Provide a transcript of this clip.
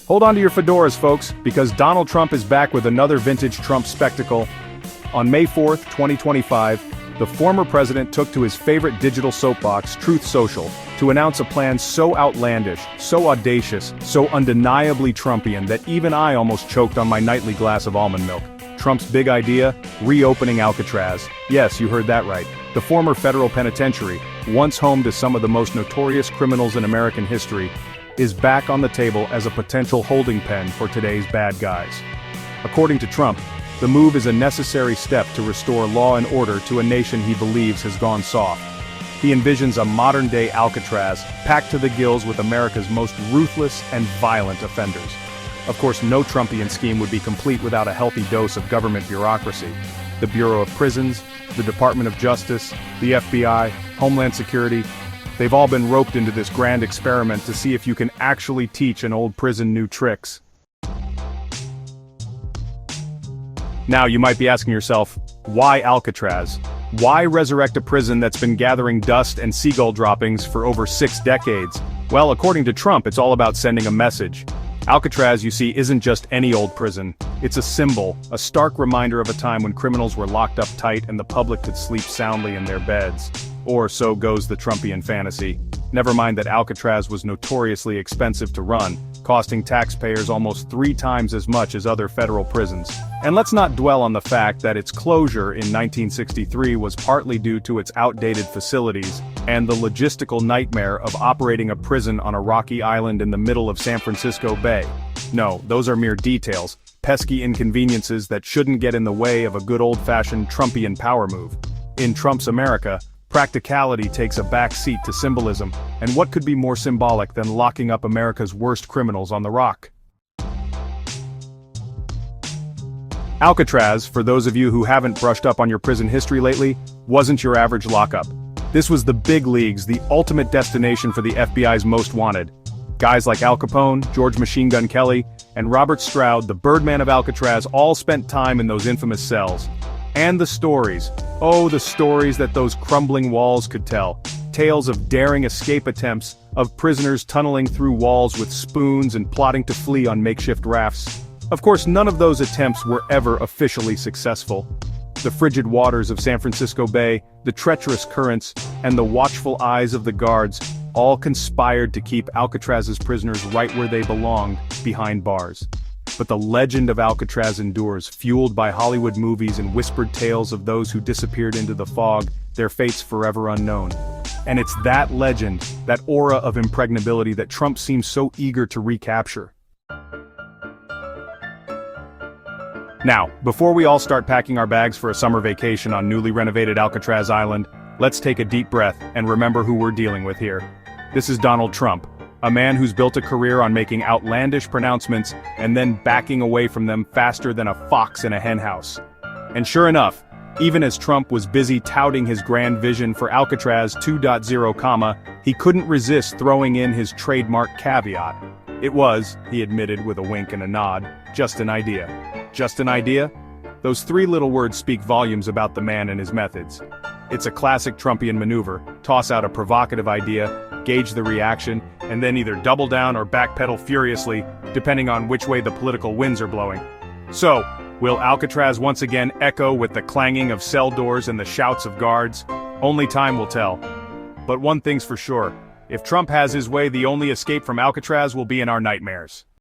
Hold on to your fedoras, folks, because Donald Trump is back with another vintage Trump spectacle. On May 4th, 2025, the former president took to his favorite digital soapbox, Truth Social, to announce a plan so outlandish, so audacious, so undeniably Trumpian that even I almost choked on my nightly glass of almond milk. Trump's big idea? Reopening Alcatraz. Yes, you heard that right. The former federal penitentiary, once home to some of the most notorious criminals in American history, is back on the table as a potential holding pen for today's bad guys. According to Trump, the move is a necessary step to restore law and order to a nation he believes has gone soft. He envisions a modern-day Alcatraz packed to the gills with America's most ruthless and violent offenders. Of course, no Trumpian scheme would be complete without a healthy dose of government bureaucracy. The Bureau of Prisons, the Department of Justice, the FBI, Homeland Security, they've all been roped into this grand experiment to see if you can actually teach an old prison new tricks. Now, you might be asking yourself, why Alcatraz? Why resurrect a prison that's been gathering dust and seagull droppings for over 6 decades? Well, according to Trump, it's all about sending a message. Alcatraz, you see, isn't just any old prison. It's a symbol, a stark reminder of a time when criminals were locked up tight and the public could sleep soundly in their beds. Or so goes the Trumpian fantasy. Never mind that Alcatraz was notoriously expensive to run, costing taxpayers almost 3 times as much as other federal prisons. And let's not dwell on the fact that its closure in 1963 was partly due to its outdated facilities and the logistical nightmare of operating a prison on a rocky island in the middle of San Francisco Bay. No, those are mere details, pesky inconveniences that shouldn't get in the way of a good old-fashioned Trumpian power move. In Trump's America, practicality takes a back seat to symbolism, and what could be more symbolic than locking up America's worst criminals on the rock? Alcatraz, for those of you who haven't brushed up on your prison history lately, wasn't your average lockup. This was the big leagues, the ultimate destination for the FBI's most wanted. Guys like Al Capone, George Machine Gun Kelly, and Robert Stroud, the Birdman of Alcatraz, all spent time in those infamous cells. And the stories. Oh, the stories that those crumbling walls could tell. Tales of daring escape attempts, of prisoners tunneling through walls with spoons and plotting to flee on makeshift rafts. Of course, none of those attempts were ever officially successful. The frigid waters of San Francisco Bay, the treacherous currents, and the watchful eyes of the guards all conspired to keep Alcatraz's prisoners right where they belonged, behind bars. But the legend of Alcatraz endures, fueled by Hollywood movies and whispered tales of those who disappeared into the fog, their fates forever unknown. And it's that legend, that aura of impregnability that Trump seems so eager to recapture. Now, before we all start packing our bags for a summer vacation on newly renovated Alcatraz Island, let's take a deep breath and remember who we're dealing with here. This is Donald Trump, a man who's built a career on making outlandish pronouncements and then backing away from them faster than a fox in a henhouse. And sure enough, even as Trump was busy touting his grand vision for Alcatraz 2.0, he couldn't resist throwing in his trademark caveat. It was, he admitted with a wink and a nod, just an idea. Just an idea? Those 3 little words speak volumes about the man and his methods. It's a classic Trumpian maneuver: toss out a provocative idea, gauge the reaction, and then either double down or backpedal furiously, depending on which way the political winds are blowing. So, will Alcatraz once again echo with the clanging of cell doors and the shouts of guards? Only time will tell. But one thing's for sure, if Trump has his way, the only escape from Alcatraz will be in our nightmares.